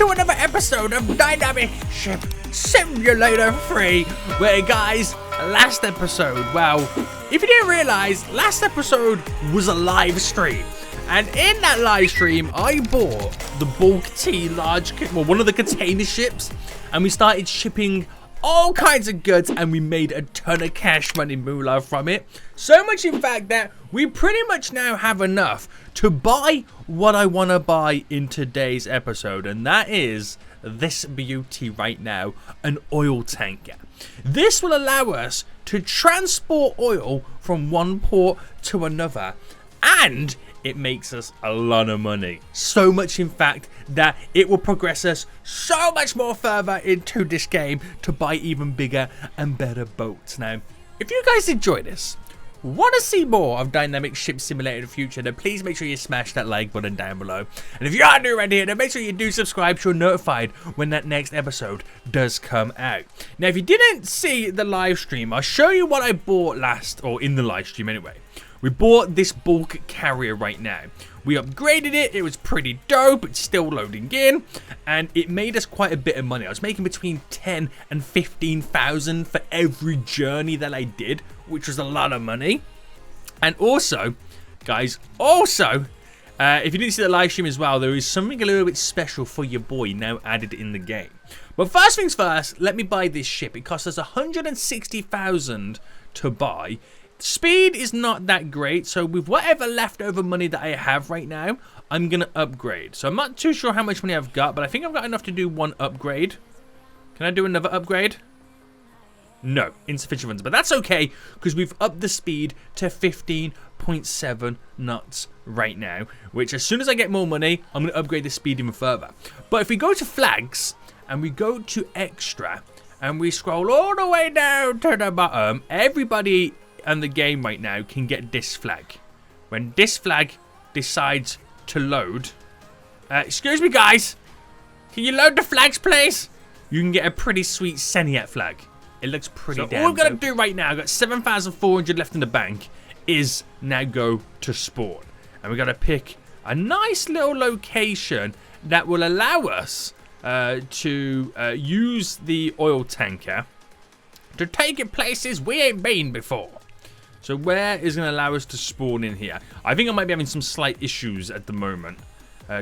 to another episode of Dynamic Ship Simulator 3, where guys, last episode, well, if you didn't realize, last episode was a live stream. And in that live stream, I bought the bulk T large, well, one of the container ships, and we started shipping all kinds of goods, and we made a ton of cash money moolah from it. So much, in fact, that we pretty much now have enough to buy what I want to buy in today's episode, and that is this beauty right now, an oil tanker. This will allow us to transport oil from one port to another, and it makes us a lot of money. So much, in fact, that it will progress us so much more further into this game to buy even bigger and better boats. Now, if you guys enjoy this, want to see more of Dynamic Ship Simulator in the future, then please make sure you smash that like button down below. And if you are new around here, then make sure you do subscribe so you're notified when that next episode does come out. Now, if you didn't see the live stream, I'll show you what I bought last, or in the live stream anyway. We bought this bulk carrier right now. We upgraded it. It was pretty dope. It's still loading in, and it made us quite a bit of money. I was making between 10 and 15,000 for every journey that I did, which was a lot of money. And also, guys, if you didn't see the live stream as well, there is something a little bit special for your boy now added in the game. But first things first, let me buy this ship. It cost us 160,000 to buy. Speed is not that great, so with whatever leftover money that I have right now, I'm going to upgrade. So I'm not too sure how much money I've got, but I think I've got enough to do one upgrade. Can I do another upgrade? No, insufficient funds, but that's okay, because we've upped the speed to 15.7 knots right now, which as soon as I get more money, I'm going to upgrade the speed even further. But if we go to flags, and we go to extra, and we scroll all the way down to the bottom, everybody and the game right now can get this flag. When this flag decides to load, excuse me guys, can you load the flags please? You can get a pretty sweet SENIAC flag. It looks pretty damn all we've got to do right now, I've got 7,400 left in the bank, is now go to spawn. And we got to pick a nice little location that will allow us to use the oil tanker to take it places we ain't been before. So where is going to allow us to spawn in here? I think I might be having some slight issues at the moment.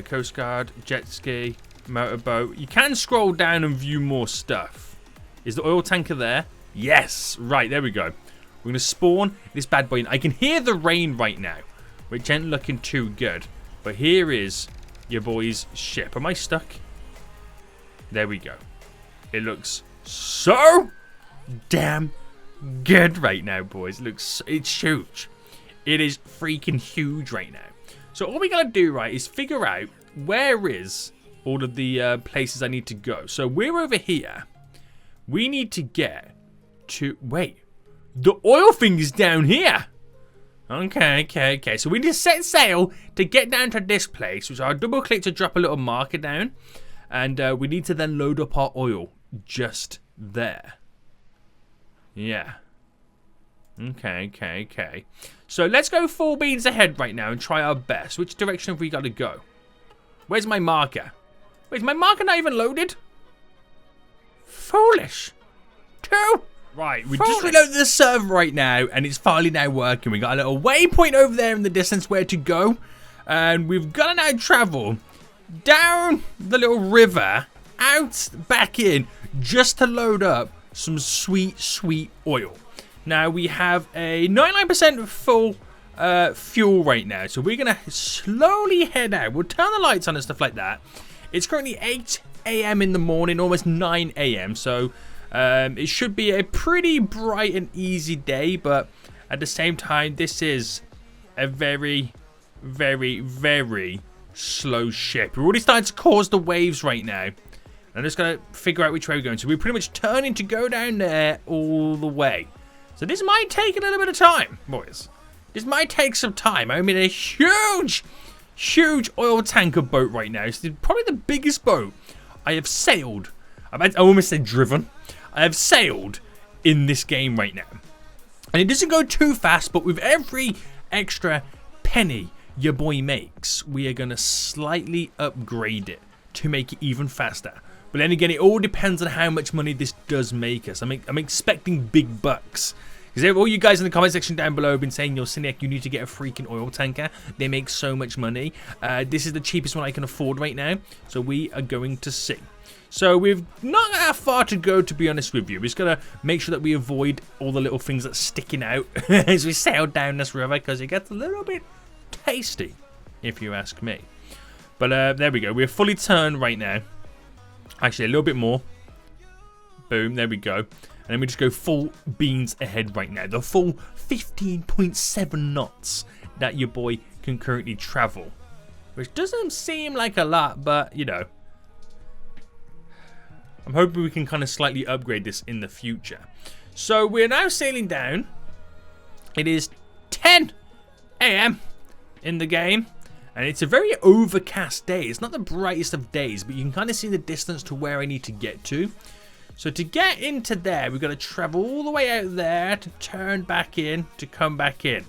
Coast Guard, jet ski, motorboat. You can scroll down and view more stuff. Is the oil tanker there? Yes. Right, there we go. We're going to spawn this bad boy in. I can hear the rain right now, which ain't looking too good. But here is your boy's ship. Am I stuck? There we go. It looks so damn good right now, boys. It's huge. It is freaking huge right now. So all we gotta do, right, is figure out where is all of the places I need to go. So we're over here. We need to get to, wait, the oil thing is down here. Okay. So we need to set sail to get down to this place, which I'll double click to drop a little marker down, and we need to then load up our oil just there. Yeah. Okay. So let's go full beans ahead right now and try our best. Which direction have we got to go? Where's my marker? Wait, is my marker not even loaded? Foolish. Right, we just reloaded the server right now, and it's finally now working. We got a little waypoint over there in the distance where to go, and we've got to now travel down the little river, out, back in, just to load up some sweet oil. Now we have a 99% full fuel right now, so we're gonna slowly head out. We'll turn the lights on and stuff like that. It's currently 8 AM in the morning, almost 9 AM, so it should be a pretty bright and easy day, but at the same time, this is a very slow ship. We're already starting to cause the waves right now. I'm just going to figure out which way we're going. So we're pretty much turning to go down there all the way. So this might take a little bit of time, boys. This might take some time. I'm in a huge oil tanker boat right now. It's probably the biggest boat I have sailed. I almost said driven. I have sailed in this game right now. And it doesn't go too fast, but with every extra penny your boy makes, we are going to slightly upgrade it to make it even faster. But then again, it all depends on how much money this does make us. I'm expecting big bucks. Because all you guys in the comment section down below have been saying, yo, SENIAC, you need to get a freaking oil tanker. They make so much money. This is the cheapest one I can afford right now. So we are going to see. So we've not that far to go, to be honest with you. We're just going to make sure that we avoid all the little things that's sticking out as we sail down this river. Because it gets a little bit tasty, if you ask me. But there we go. We're fully turned right now. Actually, a little bit more. Boom, there we go. And then we just go full beans ahead right now. The full 15.7 knots that your boy can currently travel. Which doesn't seem like a lot, but, you know. I'm hoping we can kind of slightly upgrade this in the future. So we're now sailing down. It is 10 AM in the game. And it's a very overcast day. It's not the brightest of days, but you can kind of see the distance to where I need to get to. So to get into there, we've got to travel all the way out there to turn back in, to come back in.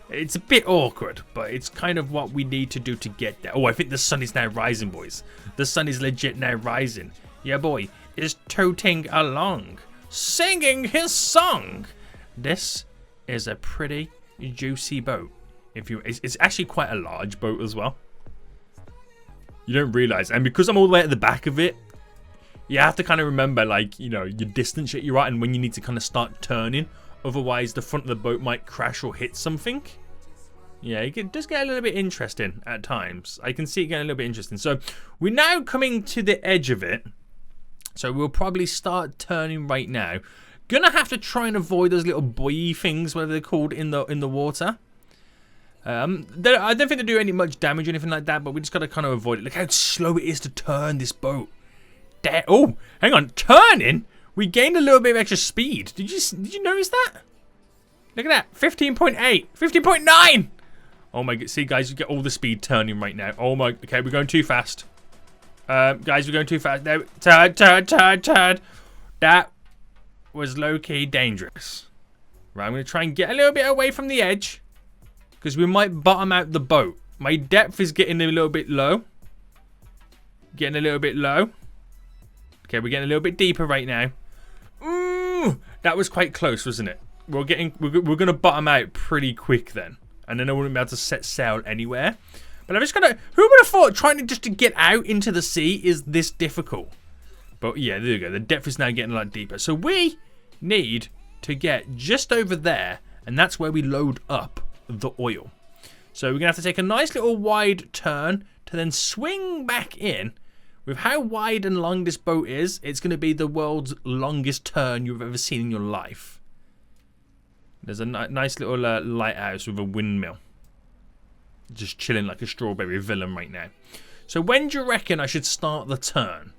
It's a bit awkward, but it's kind of what we need to do to get there. Oh, I think the sun is now rising, boys. The sun is legit now rising. Yeah, boy is tooting along, singing his song. This is a pretty juicy boat. It's actually quite a large boat as well. You don't realize, and because I'm all the way at the back of it, you have to kind of remember, like, you know, your distance that you're at and when you need to kind of start turning. Otherwise, the front of the boat might crash or hit something. Yeah, it does get a little bit interesting at times. I can see it getting a little bit interesting. So, we're now coming to the edge of it. So, we'll probably start turning right now. Gonna have to try and avoid those little buoy things, whatever they're called, in the water. I don't think they do any much damage or anything like that, but we just got to kind of avoid it. Look how slow it is to turn this boat. Oh, hang on, turning? We gained a little bit of extra speed. Did you notice that? Look at that, 15.8, 15.9. Oh my god, see guys, you get all the speed turning right now. Oh my, okay, we're going too fast. Guys, we're going too fast. There, turn. That was low-key dangerous. Right, I'm going to try and get a little bit away from the edge. Because we might bottom out the boat. My depth is getting a little bit low. Getting a little bit low. Okay, we're getting a little bit deeper right now. Ooh, that was quite close, wasn't it? We're going to bottom out pretty quick then. And then I wouldn't be able to set sail anywhere. But I'm just going to... Who would have thought trying to get out into the sea is this difficult? But yeah, there you go. The depth is now getting a lot deeper. So we need to get just over there. And that's where we load up the oil. So we're going to have to take a nice little wide turn to then swing back in. With how wide and long this boat is, it's going to be the world's longest turn you've ever seen in your life. There's a nice little lighthouse with a windmill. Just chilling like a strawberry villain right now. So when do you reckon I should start the turn?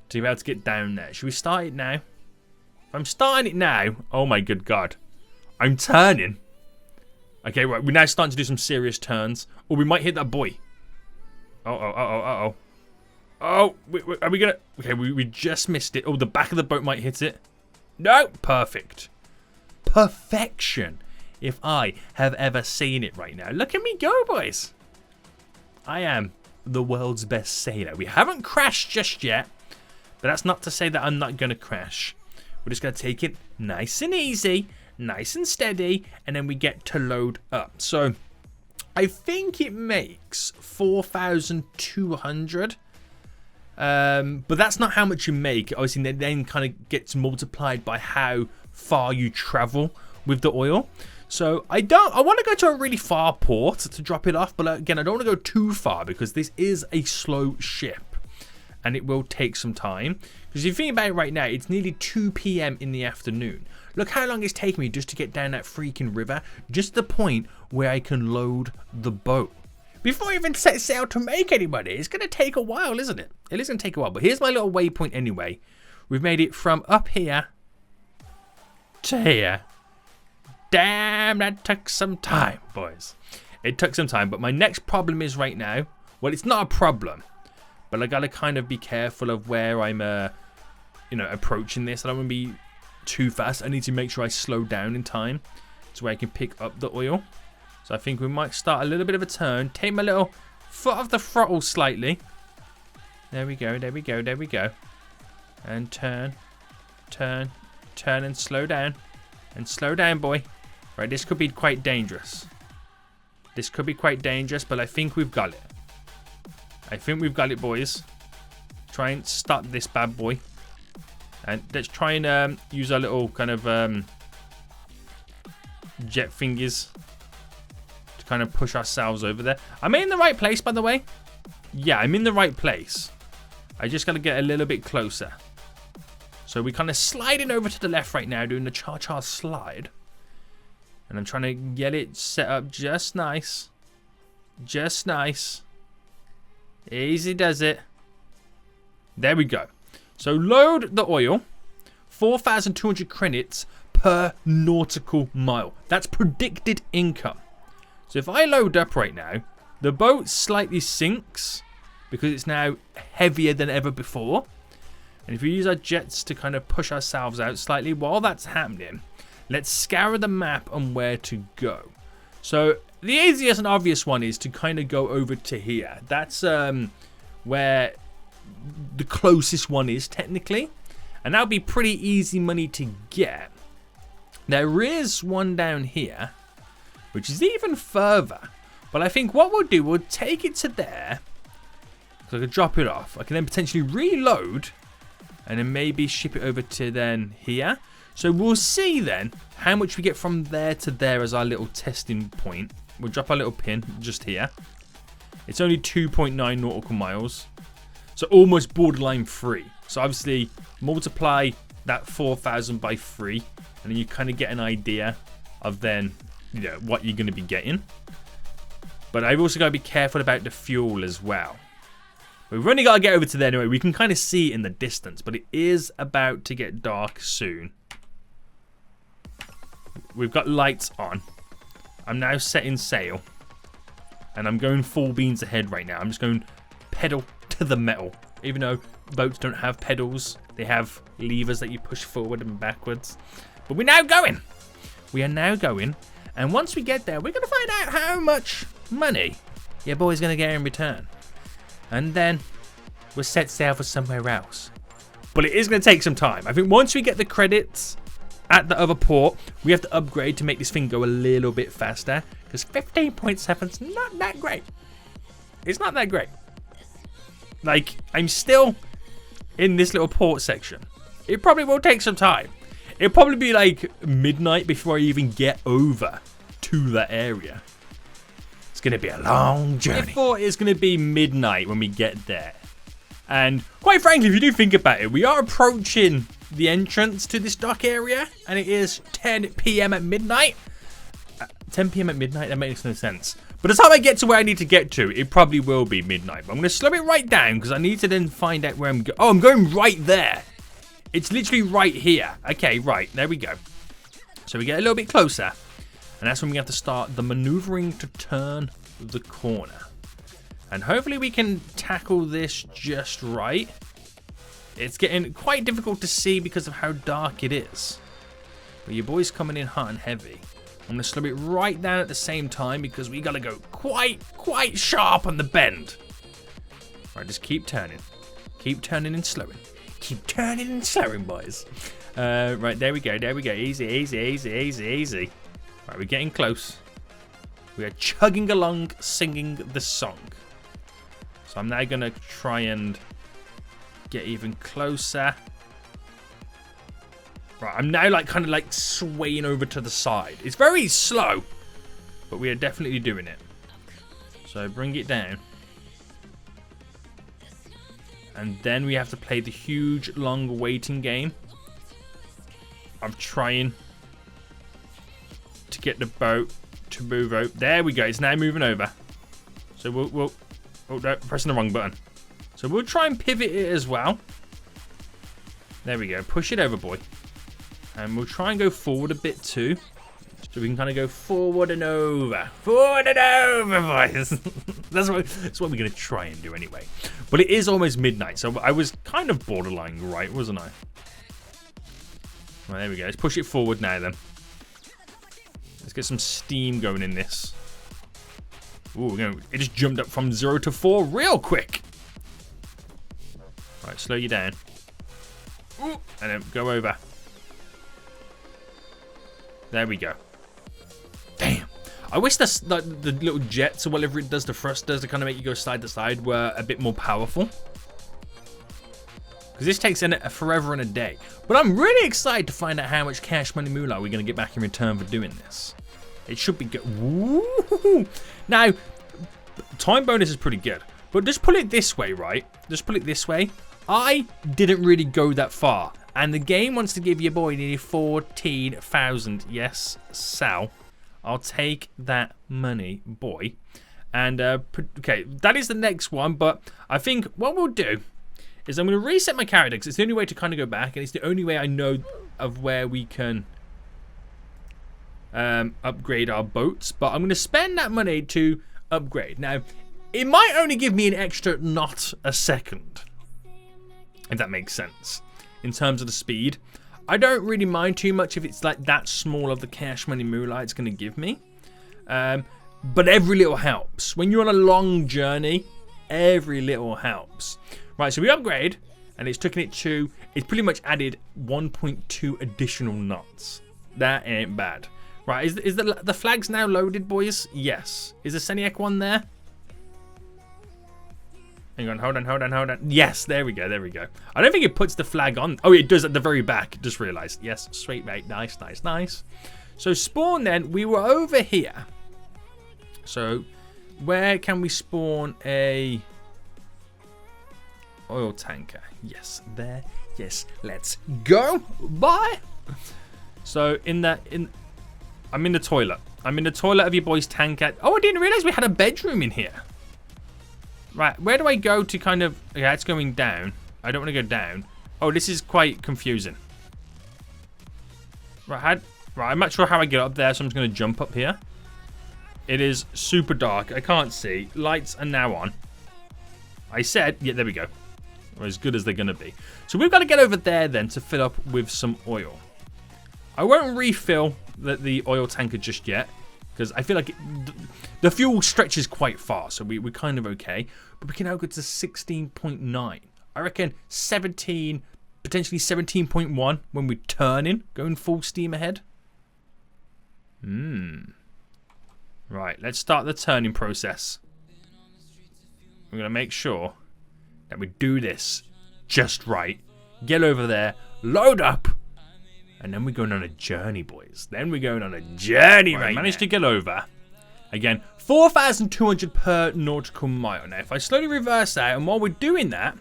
To be able to get down there. Should we start it now? If I'm starting it now, oh my good god. I'm turning. Okay, right, we're now starting to do some serious turns. Or we might hit that buoy. Uh-oh. Oh, are we gonna... Okay, we just missed it. Oh, the back of the boat might hit it. No, perfect. Perfection, if I have ever seen it right now. Look at me go, boys. I am the world's best sailor. We haven't crashed just yet. But that's not to say that I'm not going to crash. We're just going to take it nice and easy, nice and steady, and then we get to load up. So, I think it makes 4,200. But that's not how much you make. Obviously, that then kind of gets multiplied by how far you travel with the oil. So, I want to go to a really far port to drop it off. But again, I don't want to go too far because this is a slow ship. And it will take some time. Because if you think about it right now, it's nearly 2 PM in the afternoon. Look how long it's taken me just to get down that freaking river. Just the point where I can load the boat. Before I even set sail to make any money, it's going to take a while, isn't it? It is going to take a while. But here's my little waypoint anyway. We've made it from up here to here. Damn, that took some time, boys. It took some time. But my next problem is right now. Well, it's not a problem. But I gotta kind of be careful of where I'm, approaching this. I don't want to be too fast. I need to make sure I slow down in time so where I can pick up the oil. So I think we might start a little bit of a turn. Take my little foot off the throttle slightly. There we go, there we go, there we go. And turn, turn, turn, and slow down. And slow down, boy. Right, this could be quite dangerous. This could be quite dangerous, but I think we've got it. I think we've got it, boys. Try and stop this bad boy. And let's try and use our little kind of jet fingers to kind of push ourselves over there. Am I in the right place, by the way? Yeah, I'm in the right place. I just got to get a little bit closer. So we're kind of sliding over to the left right now, doing the cha-cha slide. And I'm trying to get it set up just nice. Just nice. Easy does it. There we go. So load the oil. 4,200 credits per nautical mile. That's predicted income. So if I load up right now, the boat slightly sinks because it's now heavier than ever before. And if we use our jets to kind of push ourselves out slightly while that's happening, let's scour the map on where to go. So the easiest and obvious one is to kind of go over to here. That's where the closest one is technically. And that'll be pretty easy money to get. There is one down here, which is even further. But I think what we'll do, we'll take it to there. So I can drop it off. I can then potentially reload. And then maybe ship it over to then here. So we'll see then how much we get from there to there as our little testing point. We'll drop our little pin just here. It's only 2.9 nautical miles. So almost borderline free. So obviously multiply that 4,000 by 3. And then you kind of get an idea of then, you know, what you're going to be getting. But I've also got to be careful about the fuel as well. We've only got to get over to there anyway. We can kind of see it in the distance. But it is about to get dark soon. We've got lights on. I'm now setting sail. And I'm going full beans ahead right now. I'm just going pedal to the metal. Even though boats don't have pedals. They have levers that you push forward and backwards. But we're now going. We are now going. And once we get there, we're going to find out how much money your boy's going to get in return. And then we'll set sail for somewhere else. But it is going to take some time. I think once we get the credits at the other port, we have to upgrade to make this thing go a little bit faster. Because 15.7 is not that great. It's not that great. Like, I'm still in this little port section. It probably will take some time. It'll probably be like midnight before I even get over to that area. It's going to be a long journey. I thought it's going to be midnight when we get there. And quite frankly, if you do think about it, we are approaching the entrance to this dock area. And it is 10 p.m. at midnight. 10 p.m. at midnight? That makes no sense. But by the time I get to where I need to get to, it probably will be midnight. But I'm going to slow it right down because I need to then find out where I'm going. Oh, I'm going right there. It's literally right here. Okay, right. There we go. So we get a little bit closer. And that's when we have to start the maneuvering to turn the corner. And hopefully we can tackle this just right. It's getting quite difficult to see because of how dark it is. But your boy's coming in hot and heavy. I'm going to slow it right down at the same time because we got to go quite sharp on the bend. Right, just keep turning. Keep turning and slowing. Keep turning and slowing, boys. Right, there we go. There we go. Easy, easy, easy, easy, easy. Right, we're getting close. We are chugging along, singing the song. So I'm now going to try and get even closer. Right, I'm now kind of swaying over to the side. It's very slow, but we are definitely doing it. So bring it down. And then we have to play the huge, long waiting game of trying to get the boat to move over. There we go. It's now moving over. So we'll oh, no, pressing the wrong button. So we'll try and pivot it as well. There we go. Push it over, boy. And we'll try and go forward a bit too. So we can kind of go forward and over. Forward and over, boys. That's what we're going to try and do anyway. But it is almost midnight. So I was kind of borderline right, wasn't I? Well, there we go. Let's push it forward now then. Let's get some steam going in this. Ooh, it just jumped up from 0 to 4 real quick. slow you down. Ooh, and then go over. There we go. Damn. I wish the little jets or whatever it does, the thrusters to kind of make you go side to side, were a bit more powerful. Because this takes forever and a day. But I'm really excited to find out how much cash money moolah we're going to get back in return for doing this. It should be good. Woo! Now, time bonus is pretty good. But just put it this way, right? Just put it this way. I didn't really go that far. And the game wants to give your boy nearly 14,000. Yes, Sal. I'll take that money, boy. And, okay, that is the next one. But I think what we'll do is I'm going to reset my character, because it's the only way to kind of go back. And it's the only way I know of where we can upgrade our boats. But I'm going to spend that money to upgrade. Now, it might only give me an extra not a second, if that makes sense, in terms of the speed. I don't really mind too much if it's like that small of the cash money moolah it's going to give me. But every little helps. When you're on a long journey, every little helps. Right, so we upgrade, and it's taken it to, it's pretty much added 1.2 additional knots. That ain't bad. Right, is the flags now loaded, boys? Yes. Is the SENIAC one there? Hang on, hold on. Yes, there we go. I don't think it puts the flag on. Oh, it does at the very back. Just realized. Yes, sweet, mate. Nice. So spawn then. We were over here. So where can we spawn a oil tanker? Yes, there. Yes, let's go. Bye. So I'm in the toilet. I'm in the toilet of your boy's tanker. Oh, I didn't realize we had a bedroom in here. Right, where do I go to kind of... Yeah, it's going down. I don't want to go down. Oh, this is quite confusing. Right, I'm not sure how I get up there, so I'm just going to jump up here. It is super dark. I can't see. Lights are now on. I said... Yeah, there we go. Or as good as they're going to be. So we've got to get over there then to fill up with some oil. I won't refill the oil tanker just yet, because I feel like the fuel stretches quite far, so we're kind of okay. But we can now go to 16.9. I reckon 17, potentially 17.1 when we turn in, going full steam ahead. Right, let's start the turning process. We're going to make sure that we do this just right. Get over there, load up. And then we're going on a journey, boys. Then we're going on a journey, right? Managed to get over. Again, 4,200 per nautical mile. Now, if I slowly reverse that, and while we're doing that,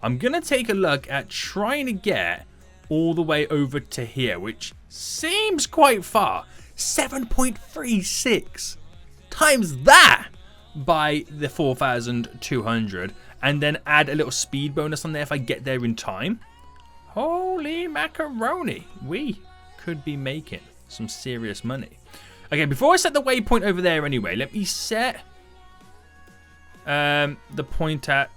I'm going to take a look at trying to get all the way over to here, which seems quite far. 7.36 times that by the 4,200. And then add a little speed bonus on there if I get there in time. Holy macaroni, we could be making some serious money. Okay, before I set the waypoint over there anyway, let me set the point at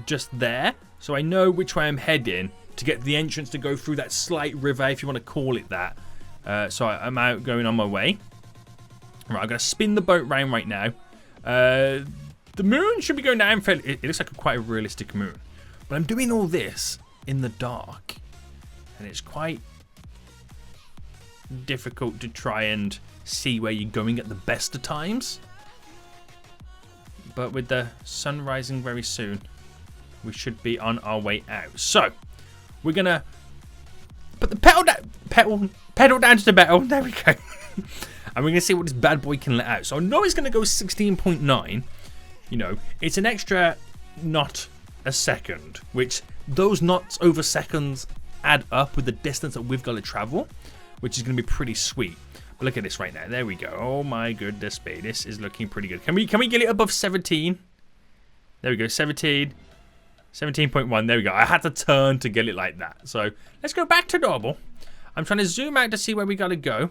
just there, so I know which way I'm heading to get the entrance to go through that slight river, if you want to call it that. So I'm out going on my way. Right, I'm going to spin the boat round right now. The moon should be going down fairly. It looks like quite a realistic moon. But I'm doing all this in the dark, and it's quite difficult to try and see where you're going at the best of times. But with the sun rising very soon, we should be on our way out. So we're gonna put the pedal down to the metal. There we go. And we're gonna see what this bad boy can let out. So I know it's gonna go 16.9. You know, it's an extra knot a second, which those knots over seconds add up with the distance that we've got to travel, which is going to be pretty sweet. But look at this right now. There we go. Oh my goodness me. This is looking pretty good. Can we get it above 17? There we go. 17. 17.1. There we go. I had to turn to get it like that. So let's go back to normal. I'm trying to zoom out to see where we got to go.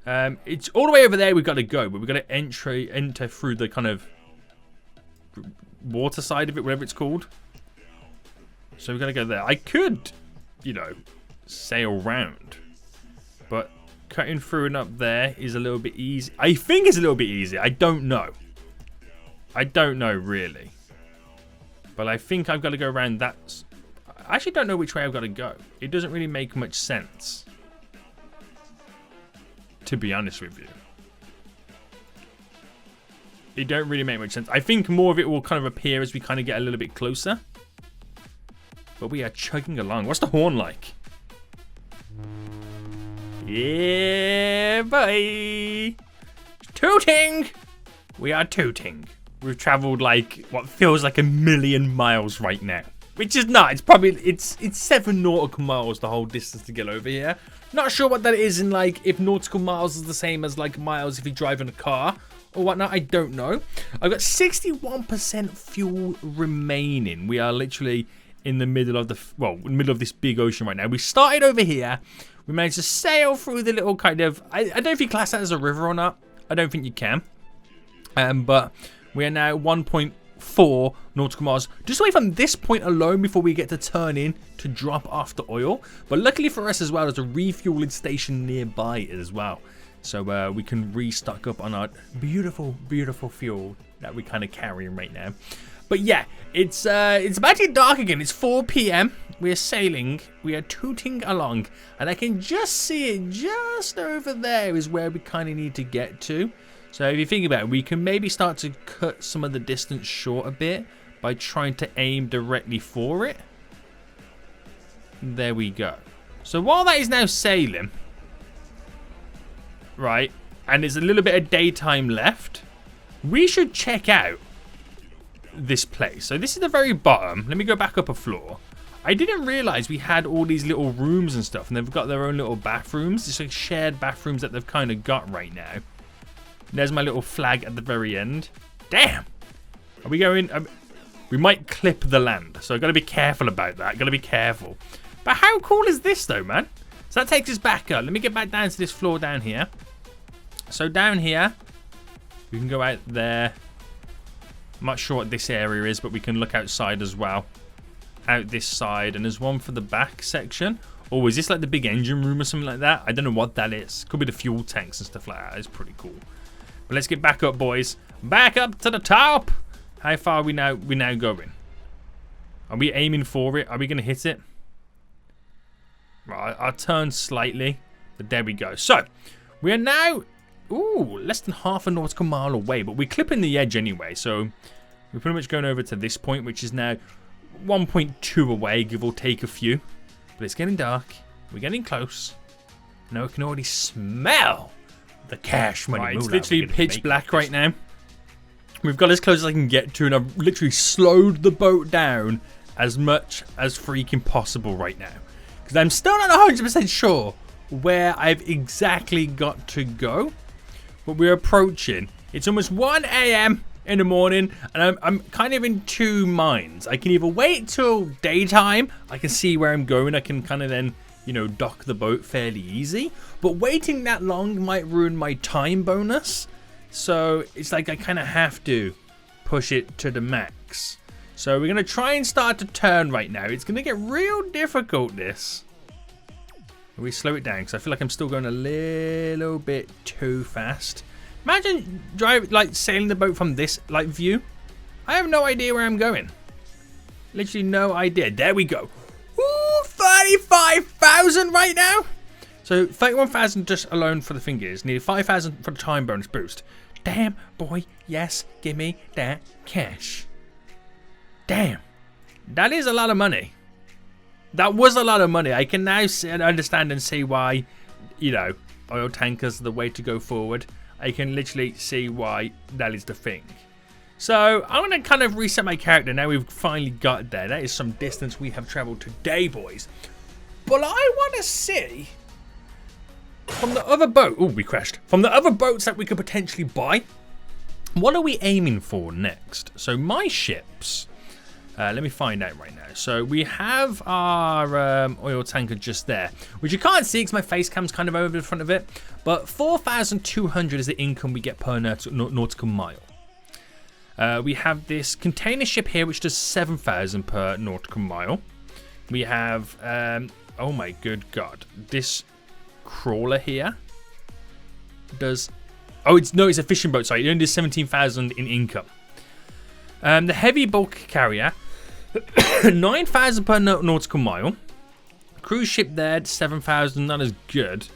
It's all the way over there we've got to go, but we've got to enter through the kind of water side of it, whatever it's called. So we're gonna go there. I could, you know, sail round, but cutting through and up there is a little bit easy. I think it's a little bit easy. I don't know really, But I think I've got to go around that. I actually don't know which way I've got to go. It doesn't really make much sense, to be honest with you. It don't really make much sense. I think more of it will kind of appear as we kind of get a little bit closer. But we are chugging along. What's the horn like? Yeah, boy. Tooting! We are tooting. We've traveled like what feels like 1,000,000 miles right now. Which is not. It's probably it's 7 nautical miles the whole distance to get over here. Not sure what that is in like if nautical miles is the same as like miles if you drive in a car or whatnot. I don't know. I've got 61% fuel remaining. We are literally in the middle of middle of this big ocean right now. We started over here. We managed to sail through the little kind of I don't know if you class that as a river or not. I don't think you can. But we are now 1.4 nautical miles just away from this point alone before we get to turn in to drop off the oil. But luckily for us as well, there's a refueling station nearby as well. So we can restock up on our beautiful, beautiful fuel that we're kind of carrying right now. But yeah, it's about to get dark again. It's 4 p.m. We are sailing. We are tooting along. And I can just see it just over there is where we kind of need to get to. So if you think about it, we can maybe start to cut some of the distance short a bit by trying to aim directly for it. There we go. So while that is now sailing, right, and there's a little bit of daytime left, we should check out this place. So this is the very bottom. Let me go back up a floor. I didn't realize we had all these little rooms and stuff, and they've got their own little bathrooms. It's like shared bathrooms that they've kind of got right now. There's my little flag at the very end. Damn! Are we going... we might clip the land, so I've got to be careful about that. Got to be careful. But how cool is this, though, man? So that takes us back up. Let me get back down to this floor down here. So down here, we can go out there. I'm not sure what this area is, but we can look outside as well. Out this side, and there's one for the back section. Oh, is this like the big engine room or something like that? I don't know what that is. Could be the fuel tanks and stuff like that. It's pretty cool. But let's get back up, boys. Back up to the top. How far are we now going? Are we aiming for it? Are we going to hit it? Right, I'll turn slightly. But there we go. So, we are now, less than half a nautical mile away. But we're clipping the edge anyway. So, we're pretty much going over to this point, which is now 1.2 away, give or take a few. But it's getting dark. We're getting close. Now I can already smell the cash money. Right, it's literally pitch black right now. We've got as close as I can get to, and I've literally slowed the boat down as much as freaking possible right now. Because I'm still not 100% sure where I've exactly got to go. But we're approaching. It's almost 1 a.m. in the morning, and I'm kind of in two minds. I can either wait till daytime. I can see where I'm going. I can kind of then, you know, dock the boat fairly easy. But waiting that long might ruin my time bonus. So it's like I kind of have to push it to the max. So we're going to try and start to turn right now. It's going to get real difficult, this. We slow it down because I feel like I'm still going a little bit too fast. Imagine sailing the boat from this view. I have no idea where I'm going. Literally no idea. There we go. Ooh, 35,000 right now. So 31,000 just alone for the fingers. Needed 5,000 for the time bonus boost. Damn, boy. Yes, give me that cash. Damn. That is a lot of money. That was a lot of money. I can now understand and see why, you know, oil tankers are the way to go forward. I can literally see why that is the thing. So I'm going to kind of reset my character now we've finally got there. That is some distance we have traveled today, boys. But I want to see from the other boat. Oh, we crashed. From the other boats that we could potentially buy. What are we aiming for next? So my ships. Let me find out right now. So we have our oil tanker just there, which you can't see because my face cam's kind of over the front of it. But 4,200 is the income we get per nautical mile. We have this container ship here, which does 7,000 per nautical mile. We have, oh my good God, this crawler here does, it's a fishing boat, sorry, it only does 17,000 in income. The heavy bulk carrier 9,000 per nautical mile. Cruise ship there, 7,000. Not as good.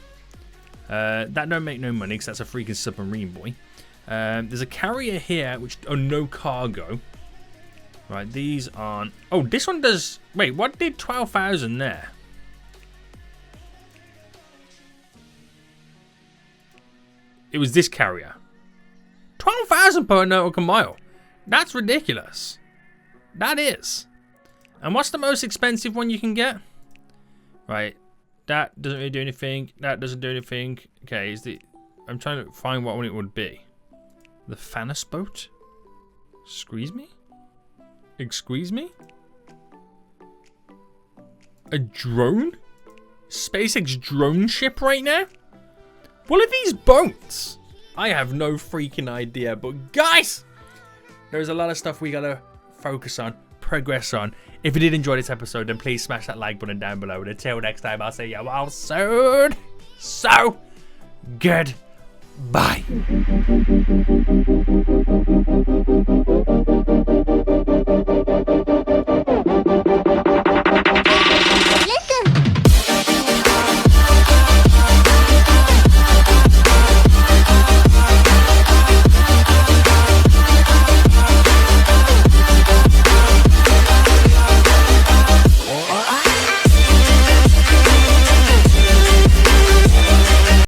That don't make no money because that's a freaking submarine, boy. There's a carrier here, which no cargo. Right, these aren't. Oh, this one does. Wait, what did 12,000 there? It was this carrier. 12,000 per nautical mile. That's ridiculous. That is. And what's the most expensive one you can get? Right. That doesn't really do anything. That doesn't do anything. Okay, I'm trying to find what one it would be. The Fanis boat? Squeeze me? Excuse me? A drone? SpaceX drone ship right now? What are these boats? I have no freaking idea. But guys, there's a lot of stuff we gotta focus on, progress on. If you did enjoy this episode, then please smash that like button down below. And until next time, I'll see you all soon. So, goodbye.